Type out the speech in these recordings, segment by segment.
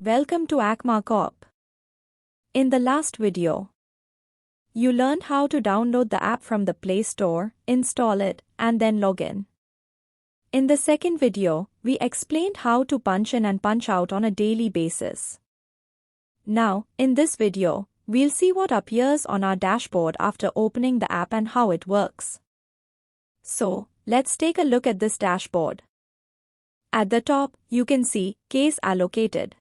Welcome to Acma Corp. In the last video, you learned how to download the app from the Play Store, install it, and then log in. In the second video, we explained how to punch in and punch out on a daily basis. Now, in this video, we'll see what appears on our dashboard after opening the app and how it works. So, let's take a look at this dashboard. At the top, you can see Case Allocated.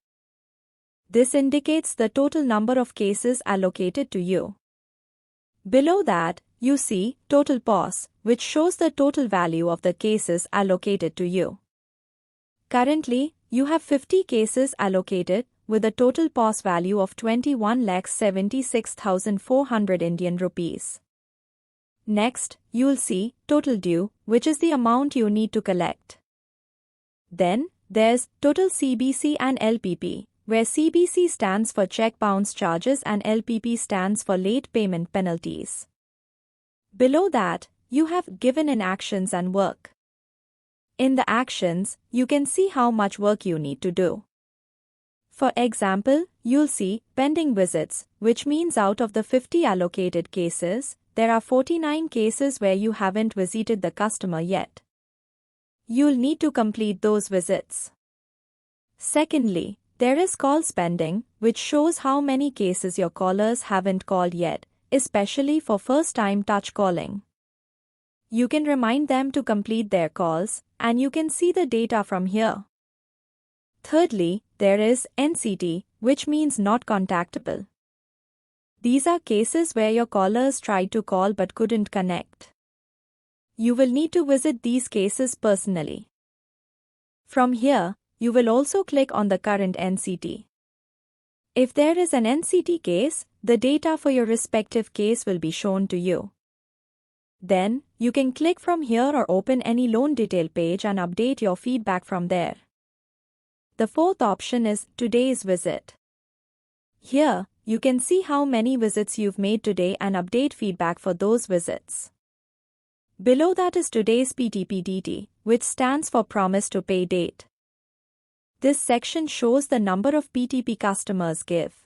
This indicates the total number of cases allocated to you. Below that, you see Total POS, which shows the total value of the cases allocated to you. Currently, you have 50 cases allocated with a total POS value of 21,76,400 Indian rupees. Next, you'll see Total Due, which is the amount you need to collect. Then, there's Total CBC and LPP, where CBC stands for check bounce charges and LPP stands for late payment penalties. Below that, you have Given in Actions and Work. In the actions, you can see how much work you need to do. For example, you'll see Pending Visits, which means out of the 50 allocated cases, there are 49 cases where you haven't visited the customer yet. You'll need to complete those visits. Secondly, there is Calls Pending, which shows how many cases your callers haven't called yet, especially for first-time touch calling. You can remind them to complete their calls, and you can see the data from here. Thirdly, there is NCT, which means Not Contactable. These are cases where your callers tried to call but couldn't connect. You will need to visit these cases personally. From here, you will also click on the current NCT. If there is an NCT case, the data for your respective case will be shown to you. Then, you can click from here or open any loan detail page and update your feedback from there. The fourth option is Today's Visit. Here, you can see how many visits you've made today and update feedback for those visits. Below that is Today's PTP, which stands for Promise to Pay Date. This section shows the number of PTP customers give.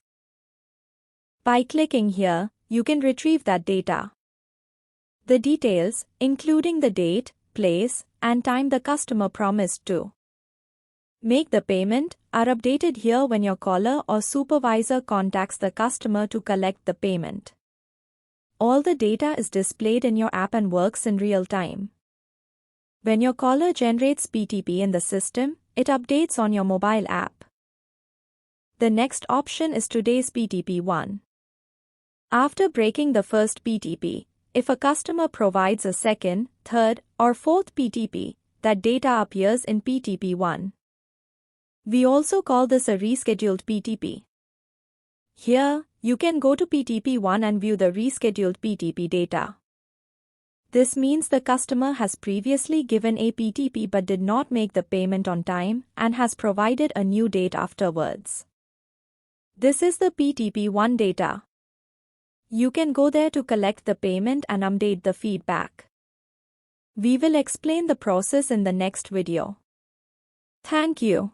By clicking here, you can retrieve that data. The details, including the date, place, and time the customer promised to make the payment, are updated here when your caller or supervisor contacts the customer to collect the payment. All the data is displayed in your app and works in real time. When your caller generates PTP in the system, it updates on your mobile app. The next option is Today's PTP1. After breaking the first PTP, if a customer provides a second, third, or fourth PTP, that data appears in PTP1. We also call this a rescheduled PTP. Here, you can go to PTP1 and view the rescheduled PTP data. This means the customer has previously given a PTP but did not make the payment on time and has provided a new date afterwards. This is the PTP1 data. You can go there to collect the payment and update the feedback. We will explain the process in the next video. Thank you.